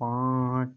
5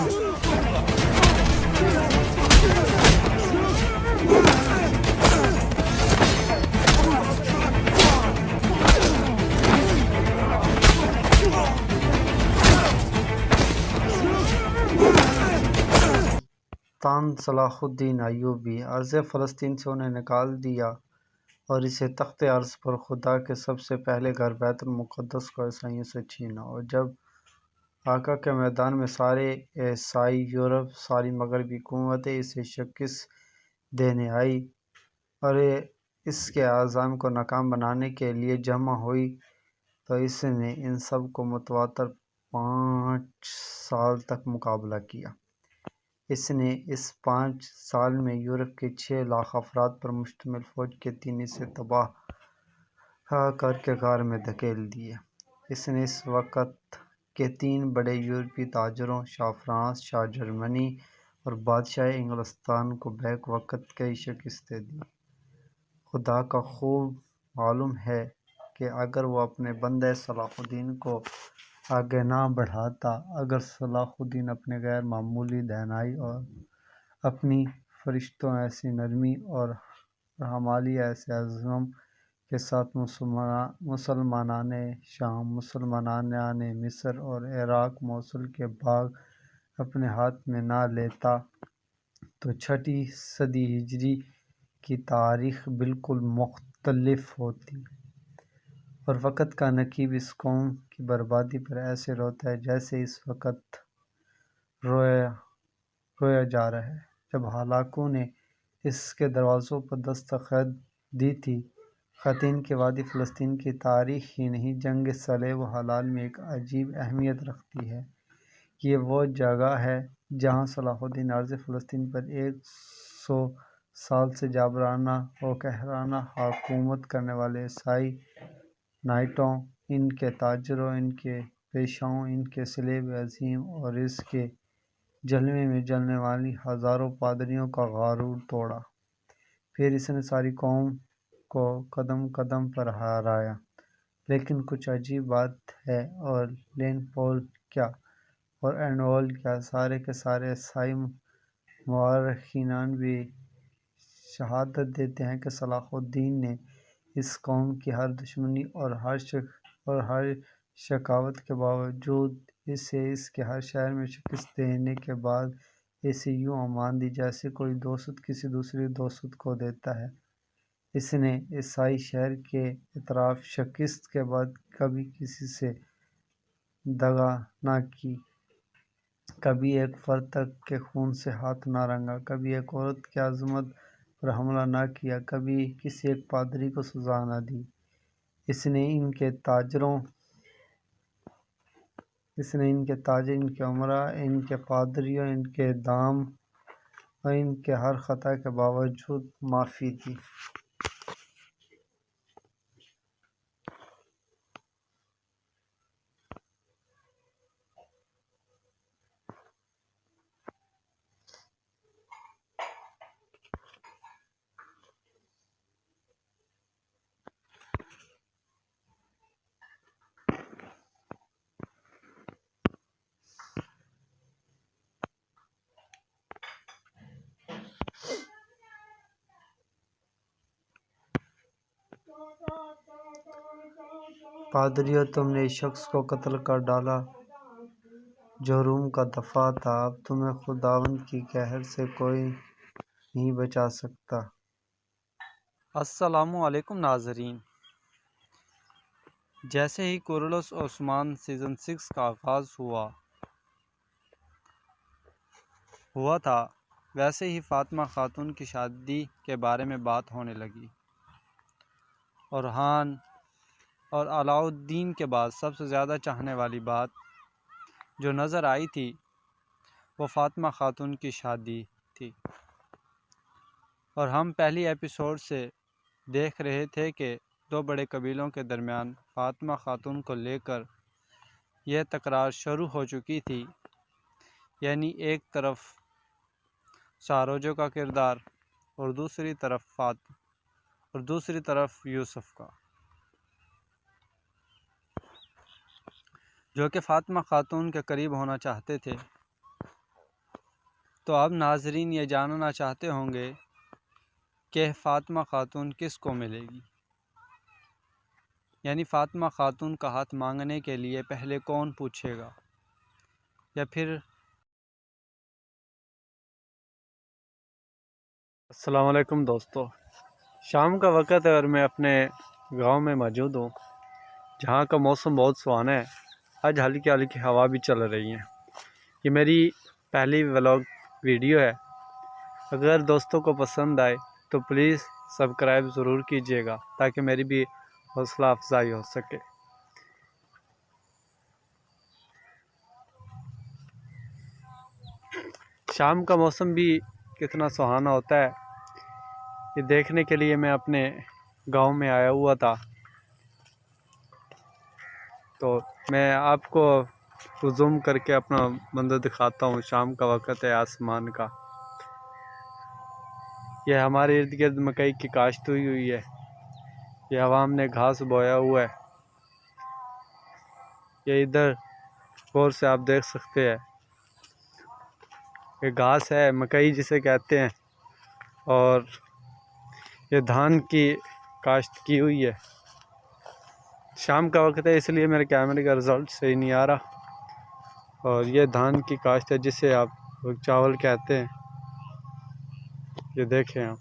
سلطان صلاح الدین ایوبی عرض فلسطین سے انہیں نکال دیا اور اسے تخت عرض پر خدا کے سب سے پہلے گھر بیت المقدس کو عیسائیوں سے چھینا، اور جب آقا کے میدان میں سارے عیسائی یورپ، ساری مغربی قوتیں اسے شکست دینے آئی اور اس کے عزائم کو ناکام بنانے کے لیے جمع ہوئی، تو اس نے ان سب کو متواتر 5 سال تک مقابلہ کیا۔ اس نے اس 5 سال میں یورپ کے 6 لاکھ افراد پر مشتمل فوج کے 3 حصے تباہ کر کے غار میں دھکیل دیے۔ اس نے اس وقت کے 3 بڑے یورپی تاجروں، شاہ فرانس، شاہ جرمنی اور بادشاہ انگلستان کو بیک وقت کئی شکستیں دیں۔ خدا کا خوب معلوم ہے کہ اگر وہ اپنے بندے صلاح الدین کو آگے نہ بڑھاتا، اگر صلاح الدین اپنے غیر معمولی دانائی اور اپنی فرشتوں ایسی نرمی اور حمالی ایسے عزم کے ساتھ مسلمانان شام، مسلمانان مصر اور عراق، موصل کے باغ اپنے ہاتھ میں نہ لیتا، تو 6 صدی ہجری کی تاریخ بالکل مختلف ہوتی، اور وقت کا نقیب اس قوم کی بربادی پر ایسے روتا ہے جیسے اس وقت رویا جا رہا ہے۔ جب ہلاکوں نے اس کے دروازوں پر دستک دی تھی، خواتین کی وادی فلسطین کی تاریخ ہی نہیں، جنگ صلیب و حلال میں ایک عجیب اہمیت رکھتی ہے۔ یہ وہ جگہ ہے جہاں صلاح الدین عرض فلسطین پر 100 سال سے جابرانہ و قاہرانہ حکومت کرنے والے عیسائی نائٹوں، ان کے تاجروں، ان کے پیشواؤں، ان کے صلیب عظیم اور اس کے جلوے میں جلنے والی ہزاروں پادریوں کا غرور توڑا۔ پھر اس نے ساری قوم کو قدم قدم پر ہرایا۔ لیکن کچھ عجیب بات ہے، اور لین پول کیا اور اینوول کیا، سارے کے سارے عیسائی مورخین بھی شہادت دیتے ہیں کہ صلاح الدین نے اس قوم کی ہر دشمنی اور ہر شقاوت کے باوجود اسے اس کے ہر شہر میں شکست دینے کے بعد اسے یوں امان دی جیسے کوئی دوست کسی دوسرے دوست کو دیتا ہے۔ اس نے عیسائی شہر کے اطراف شکست کے بعد کبھی کسی سے دغا نہ کی، کبھی ایک فرد تک کے خون سے ہاتھ نہ رنگا، کبھی ایک عورت کی عظمت پر حملہ نہ کیا، کبھی کسی ایک پادری کو سزا نہ دی۔ اس نے ان کے تاجر، ان کے امراء، ان کے پادریوں، ان کے دام اور ان کے ہر خطا کے باوجود معافی دی۔ پادریوں، تم نے اس شخص کو قتل کر ڈالا جو روم کا دفاع تھا، اب تمہیں خداوند کی قہر سے کوئی نہیں بچا سکتا۔ السلام علیکم ناظرین۔ جیسے ہی کورولوس عثمان سیزن 6 کا آغاز ہوا تھا، ویسے ہی فاطمہ خاتون کی شادی کے بارے میں بات ہونے لگی۔ اورحان اور علاء الدین کے بعد سب سے زیادہ چاہنے والی بات جو نظر آئی تھی وہ فاطمہ خاتون کی شادی تھی، اور ہم پہلی ایپیسوڈ سے دیکھ رہے تھے کہ 2 بڑے قبیلوں کے درمیان فاطمہ خاتون کو لے کر یہ تکرار شروع ہو چکی تھی، یعنی ایک طرف ساروجو کا کردار اور دوسری طرف یوسف کا، جو کہ فاطمہ خاتون کے قریب ہونا چاہتے تھے تو اب ناظرین یہ جاننا چاہتے ہوں گے کہ فاطمہ خاتون کس کو ملے گی، یعنی فاطمہ خاتون کا ہاتھ مانگنے کے لیے پہلے کون پوچھے گا، یا پھر السلام علیکم دوستو، شام کا وقت ہے اور میں اپنے گاؤں میں موجود ہوں جہاں کا موسم بہت سہانا ہے۔ آج ہلکی ہلکی ہوا بھی چل رہی ہے۔ یہ میری پہلی ولاگ ویڈیو ہے، اگر دوستوں کو پسند آئے تو پلیز سبسکرائب ضرور کیجیے گا تاکہ میری بھی حوصلہ افزائی ہو سکے۔ شام کا موسم بھی کتنا سہانا ہوتا ہے، یہ دیکھنے کے لیے میں اپنے گاؤں میں آیا ہوا تھا، تو میں آپ کو زوم کر کے اپنا منظر دکھاتا ہوں۔ شام کا وقت ہے، آسمان کا، یہ ہمارے ارد گرد مکئی کی کاشت ہوئی ہے، یہ عوام نے گھاس بویا ہوا ہے، یہ ادھر غور سے آپ دیکھ سکتے ہیں، یہ گھاس ہے، مکئی جسے کہتے ہیں، اور یہ دھان کی کاشت کی ہوئی ہے۔ شام کا وقت ہے اس لیے میرے کیمرے کا رزلٹ صحیح نہیں آ رہا، اور یہ دھان کی کاشت ہے جسے آپ چاول کہتے ہیں، یہ دیکھیں آپ۔